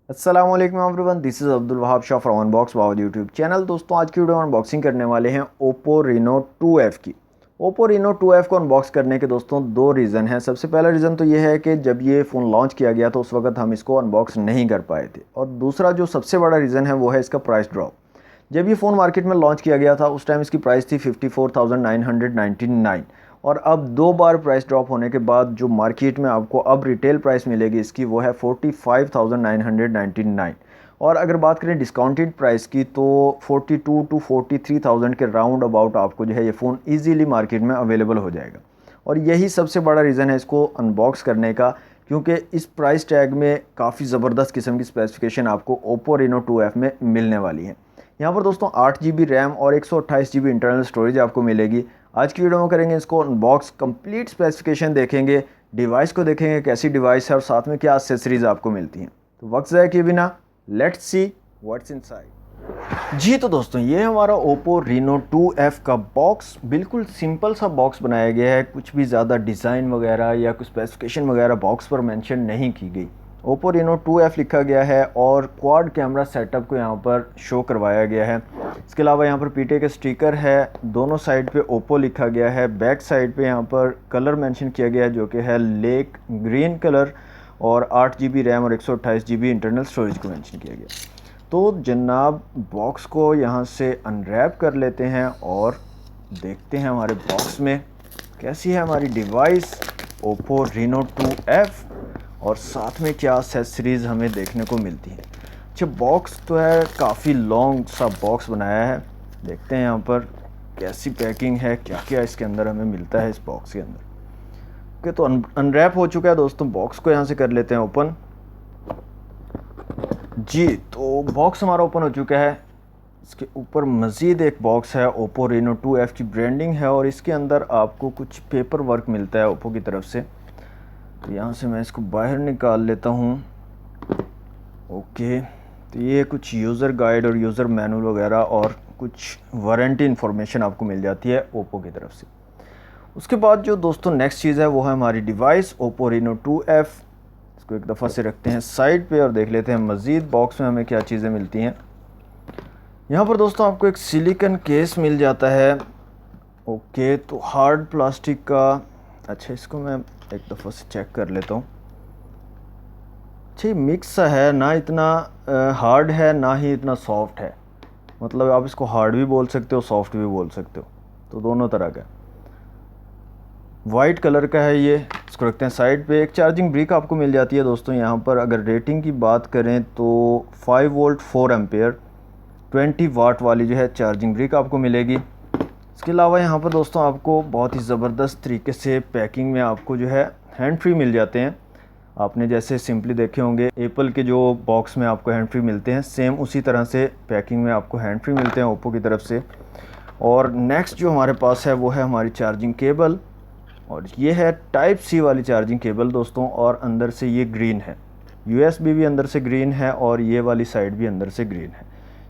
अस्सलाम वालेकुम everyone, this is Abdul Wahab Shah from unbox wow YouTube channel. दोस्तों आज की वीडियो में अनबॉक्सिंग करने वाले हैं Oppo Reno 2F की। Oppo Reno 2F को अनबॉक्स करने के दोस्तों दो रीज़न हैं। सबसे पहला रीज़न तो ये है कि जब ये फ़ोन लॉन्च किया गया तो उस वक्त हम इसको अनबॉक्स नहीं कर पाए थे, और दूसरा जो सबसे बड़ा रीज़न है वो है इसका प्राइस ड्रॉप। जब ये फ़ोन मार्केट में लॉन्च किया गया था उस टाइम इसकी प्राइस थी 54,999, और अब दो बार प्राइस ड्रॉप होने के बाद जो मार्केट में आपको अब रिटेल प्राइस मिलेगी इसकी वो है 45,999। और अगर बात करें डिस्काउंटेड प्राइस की तो 42 टू 43,000 के राउंड अबाउट आपको जो है ये फ़ोन ईजीली मार्केट में अवेलेबल हो जाएगा। और यही सबसे बड़ा रीज़न है इसको अनबॉक्स करने का, क्योंकि इस प्राइस टैग में काफ़ी ज़बरदस्त किस्म की स्पेसिफिकेशन आपको Oppo Reno 2F में मिलने वाली है। यहाँ पर दोस्तों 8GB रैम और 128GB इंटरनल स्टोरेज आपको मिलेगी। आज की वीडियो में करेंगे इसको अनबॉक्स, कंप्लीट स्पेसिफिकेशन देखेंगे, डिवाइस को देखेंगे कैसी डिवाइस है और साथ में क्या एक्सेसरीज आपको मिलती हैं। तो वक्त ज़ाया किए बिना लेट्स सी व्हाट्स इनसाइड। जी तो दोस्तों ये हमारा Oppo Reno 2F का बॉक्स, बिल्कुल सिंपल सा बॉक्स बनाया गया है। कुछ भी ज़्यादा डिज़ाइन वगैरह या कुछ स्पेसिफिकेशन वगैरह बॉक्स पर मेंशन नहीं की गई। Oppo Reno 2F लिखा गया है और क्वाड कैमरा सेटअप को यहाँ पर शो करवाया गया है। इसके अलावा यहाँ पर पीटे के स्टिकर है, दोनों साइड पे Oppo लिखा गया है। बैक साइड पे यहाँ पर कलर मेंशन किया गया है जो कि है लेक ग्रीन कलर, और 8GB रैम और 128GB इंटरनल स्टोरेज को मेंशन किया गया। तो जनाब बॉक्स को यहाँ से अनरैप कर लेते हैं और देखते हैं हमारे बॉक्स में कैसी है हमारी डिवाइस Oppo Reno 2F और साथ में क्या एक्सेसरीज़ हमें देखने को मिलती हैं। अच्छा बॉक्स तो है, काफ़ी लॉन्ग सा बॉक्स बनाया है। देखते हैं यहाँ पर कैसी पैकिंग है, क्या क्या इसके अंदर हमें मिलता है इस बॉक्स के अंदर। ओके तो अनरैप हो चुका है दोस्तों, बॉक्स को यहाँ से कर लेते हैं ओपन। जी तो बॉक्स हमारा ओपन हो चुका है। इसके ऊपर मज़ीद एक बॉक्स है, Oppo Reno 2F की ब्रांडिंग है और इसके अंदर आपको कुछ पेपर वर्क मिलता है Oppo की तरफ से। तो यहाँ से मैं इसको बाहर निकाल लेता हूँ। ओके तो ये कुछ यूज़र गाइड और यूज़र मैनुअल वगैरह और कुछ वारंटी इन्फॉर्मेशन आपको मिल जाती है Oppo की तरफ से। उसके बाद जो दोस्तों नेक्स्ट चीज़ है वो है हमारी डिवाइस Oppo Reno 2F। इसको एक दफ़ा से रखते हैं साइड पे और देख लेते हैं मज़ीद बॉक्स में हमें क्या चीज़ें मिलती हैं। यहाँ पर दोस्तों आपको एक सिलिकॉन केस मिल जाता है। ओके तो हार्ड प्लास्टिक का, अच्छा इसको मैं एक दफ़ा से चेक कर लेता हूँ। अच्छा मिक्स सा है, ना इतना हार्ड है ना ही इतना सॉफ्ट है, मतलब आप इसको हार्ड भी बोल सकते हो सॉफ्ट भी बोल सकते हो, तो दोनों तरह का। वाइट कलर का है ये। इसको रखते हैं साइड पे। एक चार्जिंग ब्रिक आपको मिल जाती है दोस्तों यहाँ पर। अगर रेटिंग की बात करें तो 5 वोल्ट 4 एम्पेयर 20 वाट वाली जो है चार्जिंग ब्रिक आपको मिलेगी। इसके अलावा यहाँ पर दोस्तों आपको बहुत ही ज़बरदस्त तरीके से पैकिंग में आपको जो है हैंड फ्री मिल जाते हैं। आपने जैसे सिंपली देखे होंगे एप्पल के जो बॉक्स में आपको हैंड फ्री मिलते हैं, सेम उसी तरह से पैकिंग में आपको हैंड फ्री मिलते हैं Oppo की तरफ से। और नेक्स्ट जो हमारे पास है वो है हमारी चार्जिंग केबल, और ये है टाइप C वाली चार्जिंग केबल दोस्तों, और अंदर से ये ग्रीन है। USB भी अंदर से ग्रीन है और ये वाली साइड भी अंदर से ग्रीन है।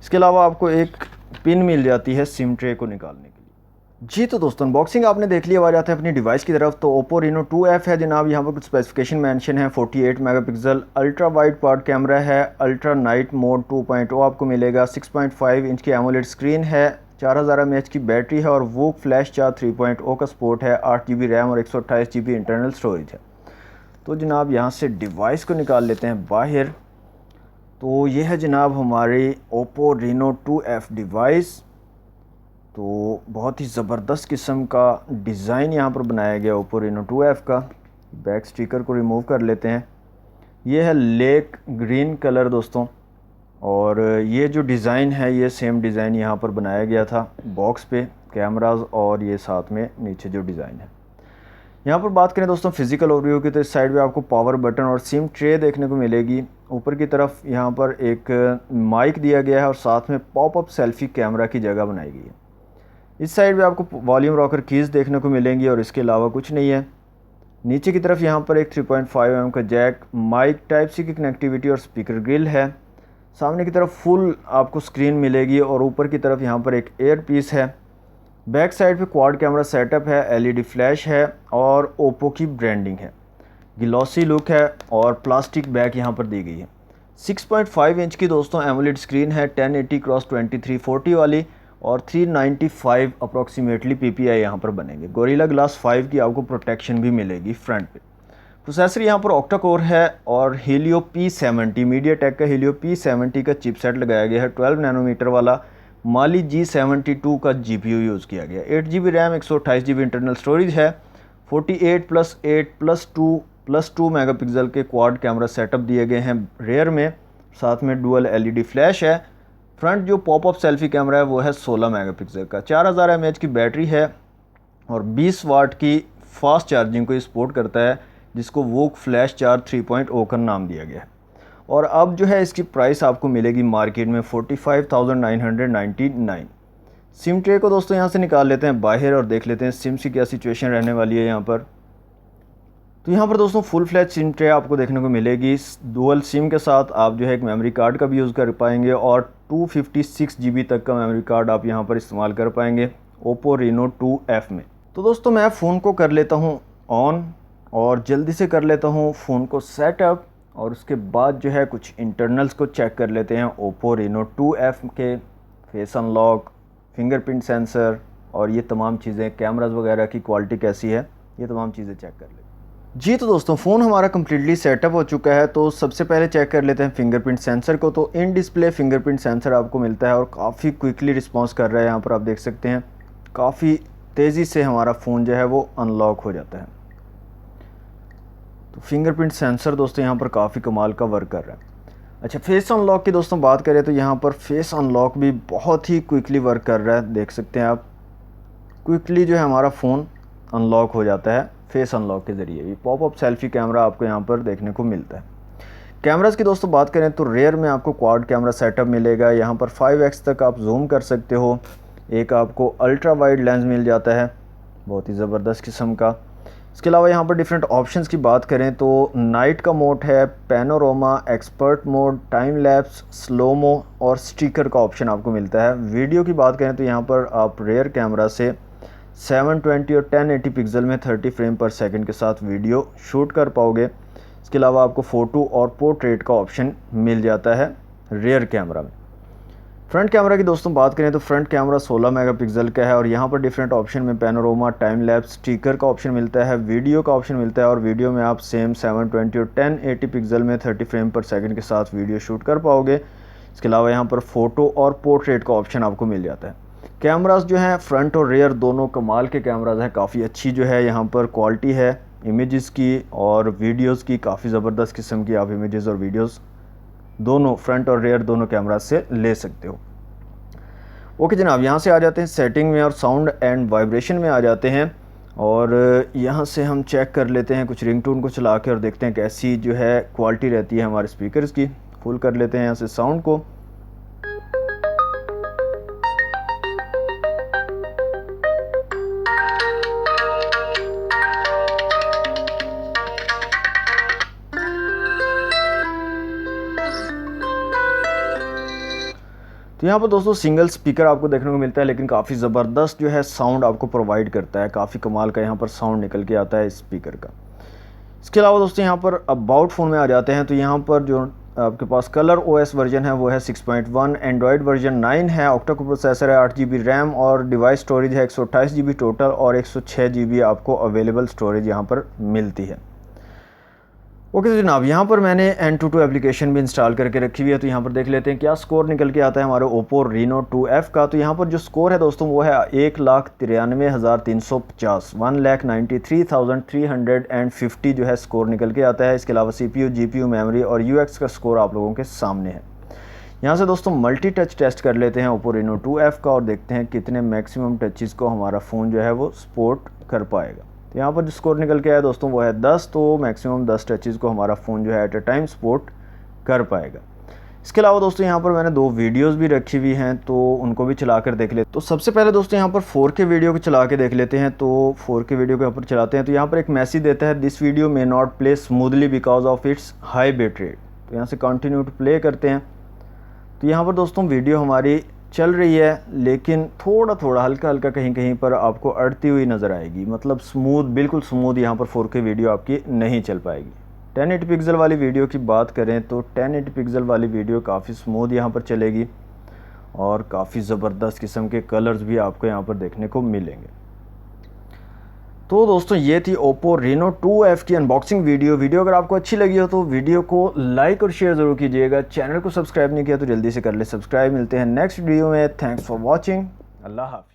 इसके अलावा आपको एक पिन मिल जाती है सिम ट्रे को निकालने के लिए। जी तो दोस्तों अनबॉक्सिंग आपने देख लिया। आवाज़ आते हैं अपनी डिवाइस की तरफ। तो Oppo Reno 2F है जनाब। यहाँ पर कुछ स्पेसिफिकेशन मेंशन है। 48 megapixel ultra wide quad camera है, अल्ट्रा नाइट मोड 2.0 आपको मिलेगा। 6.5 इंच की एमोलेड स्क्रीन है, 4000 mAh की बैटरी है और वो फ्लैश चार्ज 3.0 का सपोर्ट है। 8GB रैम और 128GB इंटरनल स्टोरेज है। तो जनाब यहाँ से डिवाइस को निकाल लेते हैं बाहर। तो ये है जनाब हमारी Oppo Reno 2F डिवाइस। तो बहुत ही ज़बरदस्त किस्म का डिज़ाइन यहाँ पर बनाया गया Oppo Reno 2F का। बैक स्टिकर को रिमूव कर लेते हैं। ये है लेक ग्रीन कलर दोस्तों, और ये जो डिज़ाइन है ये सेम डिज़ाइन यहाँ पर बनाया गया था बॉक्स पे, कैमराज और ये साथ में नीचे जो डिज़ाइन है। यहाँ पर बात करें दोस्तों फिज़िकल ओवरव्यू की, तो इस साइड पे आपको पावर बटन और सिम ट्रे देखने को मिलेगी। ऊपर की तरफ यहाँ पर एक माइक दिया गया है और साथ में पॉपअप सेल्फी कैमरा की जगह बनाई गई है। इस साइड पे आपको वॉल्यूम रॉकर कीज़ देखने को मिलेंगी और इसके अलावा कुछ नहीं है। नीचे की तरफ यहाँ पर एक 3.5 mm का जैक, माइक टाइप C की कनेक्टिविटी और स्पीकर ग्रिल है। सामने की तरफ फुल आपको स्क्रीन मिलेगी और ऊपर की तरफ यहाँ पर एक एयर पीस है। बैक साइड पे क्वाड कैमरा सेटअप है, LED फ्लैश है और Oppo की ब्रांडिंग है। ग्लॉसी लुक है और प्लास्टिक बैग यहाँ पर दी गई है। 6.5 इंच की दोस्तों एमोलेड स्क्रीन है 1080x2340 वाली, और 395 अप्रॉक्सीमेटली PPI यहाँ पर बनेंगे। गोरिल्ला ग्लास 5 की आपको प्रोटेक्शन भी मिलेगी फ्रंट पे। प्रोसेसर यहाँ पर ऑक्टा कोर है और हीलियो P70 मीडियाटेक का हीलियो P70 का चिपसेट लगाया गया है। 12 नैनोमीटर वाला माली G72 का GPU यूज़ किया गया। 8GB RAM, 128GB internal storage है। 48+8+2+2 मेगापिक्सल के क्वाड कैमरा सेटअप दिए गए हैं रेयर में, साथ में डुअल LED फ्लैश है। फ्रंट जो पॉपअप सेल्फी कैमरा है वो है 16 मेगापिक्सल का। 4000 mAh की बैटरी है और 20 वाट की फास्ट चार्जिंग को सपोर्ट करता है, जिसको वोक फ्लैश चार्ज 3.0 का नाम दिया गया है। और अब जो है इसकी प्राइस आपको मिलेगी मार्केट में 45,999। सिम ट्रे को दोस्तों यहाँ से निकाल लेते हैं बाहर और देख लेते हैं सिम की क्या सिचुएशन रहने वाली है यहाँ पर। तो यहाँ पर दोस्तों फुल फ्लैश सिम ट्रे आपको देखने को मिलेगी। डुअल सिम के साथ आप जो है एक मेमोरी कार्ड का भी यूज़ कर पाएंगे और 256GB तक का मेमोरी कार्ड आप यहाँ पर इस्तेमाल कर पाएंगे Oppo Reno 2F में। तो दोस्तों मैं फ़ोन को कर लेता हूँ ऑन और जल्दी से कर लेता हूँ फ़ोन को सेटअप, और उसके बाद जो है कुछ इंटरनल्स को चेक कर लेते हैं Oppo Reno 2F के। फेस अनलॉक, फिंगरप्रिंट सेंसर और ये तमाम चीज़ें, कैमरास वगैरह की क्वालिटी कैसी है, ये तमाम चीज़ें चेक कर लेते हैं। जी तो दोस्तों फ़ोन हमारा कम्प्लीटली सेटअप हो चुका है। तो सबसे पहले चेक कर लेते हैं फिंगरप्रिंट सेंसर को। तो इन डिस्प्ले फिंगरप्रिंट सेंसर आपको मिलता है और काफ़ी क्विकली रिस्पॉन्स कर रहा है। यहाँ पर आप देख सकते हैं काफ़ी तेज़ी से हमारा फ़ोन जो है वो अनलॉक हो जाता है। तो फिंगरप्रिंट सेंसर दोस्तों यहाँ पर काफ़ी कमाल का वर्क कर रहा है। अच्छा, फेस अनलॉक की दोस्तों बात करें तो यहाँ पर फेस अनलॉक भी बहुत ही क्विकली वर्क कर रहा है। देख सकते हैं आप, क्विकली जो है हमारा फ़ोन अनलॉक हो जाता है फेस अनलॉक के ज़रिए। ये पॉपअप सेल्फी कैमरा आपको यहाँ पर देखने को मिलता है। कैमरास की दोस्तों बात करें तो रेयर में आपको क्वाड कैमरा सेटअप मिलेगा। यहाँ पर 5x तक आप जूम कर सकते हो। एक आपको अल्ट्रा वाइड लेंस मिल जाता है, बहुत ही ज़बरदस्त किस्म का। इसके अलावा यहाँ पर डिफरेंट ऑप्शंस की बात करें तो नाइट का मोड है, panorama, expert mode, time lapse, slomo और स्टिकर का ऑप्शन आपको मिलता है। वीडियो की बात करें तो यहाँ पर आप रेयर कैमरा से 720 और 1080 पिक्सल में 30 फ्रेम पर सेकंड के साथ वीडियो शूट कर पाओगे। इसके अलावा आपको फ़ोटो और पोर्ट्रेट का ऑप्शन मिल जाता है रेयर कैमरा में। फ्रंट कैमरा की दोस्तों बात करें तो फ्रंट कैमरा 16 मेगापिक्सल का है और यहाँ पर डिफरेंट ऑप्शन में पैनोरामा, टाइम लैप्स, स्टिकर का ऑप्शन मिलता है, वीडियो का ऑप्शन मिलता है। और वीडियो में आप सेम 720 और 1080 पिक्सल में 30 फ्रेम पर सेकंड के साथ वीडियो शूट कर पाओगे। इसके अलावा यहाँ पर फ़ोटो और पोर्ट्रेट का ऑप्शन आपको मिल जाता है। कैमरास जो हैं फ्रंट और रेयर दोनों कमाल के कैमरास हैं। काफ़ी अच्छी जो है यहाँ पर क्वालिटी है इमेजेस की और वीडियोस की, काफ़ी ज़बरदस्त किस्म की आप इमेजेस और वीडियोस दोनों फ्रंट और रेयर दोनों कैमरा से ले सकते हो। ओके जनाब, यहाँ से आ जाते हैं सेटिंग में और साउंड एंड वाइब्रेशन में आ जाते हैं और यहाँ से हम चेक कर लेते हैं कुछ रिंगटोन को चला के और देखते हैं कैसी जो है क्वालिटी रहती है हमारे स्पीकर्स की। फुल कर लेते हैं यहाँ से साउंड को। तो यहाँ पर दोस्तों सिंगल स्पीकर आपको देखने को मिलता है, लेकिन काफ़ी ज़बरदस्त जो है साउंड आपको प्रोवाइड करता है। काफ़ी कमाल का यहाँ पर साउंड निकल के आता है इस स्पीकर का। इसके अलावा दोस्तों यहाँ पर अबाउट फ़ोन में आ जाते हैं तो यहाँ पर जो आपके पास कलर OS वर्जन है वो है 6.1, एंड्रॉयड वर्जन 9 है, ऑक्टा कोर प्रोसेसर है, 8GB रैम और डिवाइस स्टोरेज है 128GB टोटल और 106GB आपको अवेलेबल स्टोरेज यहाँ पर मिलती है। ओके तो जनाब, यहाँ पर मैंने Antutu एप्लीकेशन भी इंस्टॉल करके रखी हुई है। तो यहाँ पर देख लेते हैं क्या स्कोर निकल के आता है हमारे Oppo Reno 2F का। तो यहाँ पर जो स्कोर है दोस्तों वो है 1,93,350, 1,93,350 जो है स्कोर निकल के आता है। इसके अलावा CPU, GPU, मेमोरी और UX का स्कोर आप लोगों के सामने है। यहाँ से दोस्तों मल्टी टच टेस्ट कर लेते हैं Oppo Reno 2F का और देखते हैं कितने मैक्सिमम टचेस को हमारा फ़ोन जो है वो सपोर्ट कर पाएगा। तो यहाँ पर जो स्कोर निकल के आया दोस्तों वो है 10, तो मैक्सिमम 10 टचेस को हमारा फ़ोन जो है एट अ टाइम सपोर्ट कर पाएगा। इसके अलावा दोस्तों यहाँ पर मैंने 2 वीडियोस भी रखी हुई हैं तो उनको भी चला कर देख लेते। तो सबसे पहले दोस्तों यहाँ पर 4K वीडियो को चला के देख लेते हैं। तो 4K वीडियो के ऊपर चलाते हैं तो यहाँ पर एक मैसेज देता है, this video may not play smoothly because of its high bit rate. तो यहाँ से कंटिन्यू टू प्ले करते हैं। तो यहाँ पर दोस्तों वीडियो हमारी चल रही है, लेकिन थोड़ा थोड़ा हल्का हल्का कहीं कहीं पर आपको अड़ती हुई नज़र आएगी। मतलब स्मूथ, बिल्कुल स्मूथ यहाँ पर 4K वीडियो आपकी नहीं चल पाएगी। 1080 पिक्सल वाली वीडियो की बात करें तो 1080 पिक्सल वाली वीडियो काफ़ी स्मूथ यहाँ पर चलेगी और काफ़ी ज़बरदस्त किस्म के कलर्स भी आपको यहाँ पर देखने को मिलेंगे। तो दोस्तों ये थी Oppo Reno 2F की अनबॉक्सिंग वीडियो अगर आपको अच्छी लगी हो तो वीडियो को लाइक और शेयर ज़रूर कीजिएगा। चैनल को सब्सक्राइब नहीं किया तो जल्दी से कर ले सब्सक्राइब। मिलते हैं नेक्स्ट वीडियो में। Thanks for watching. अल्लाह हाफ़िज़।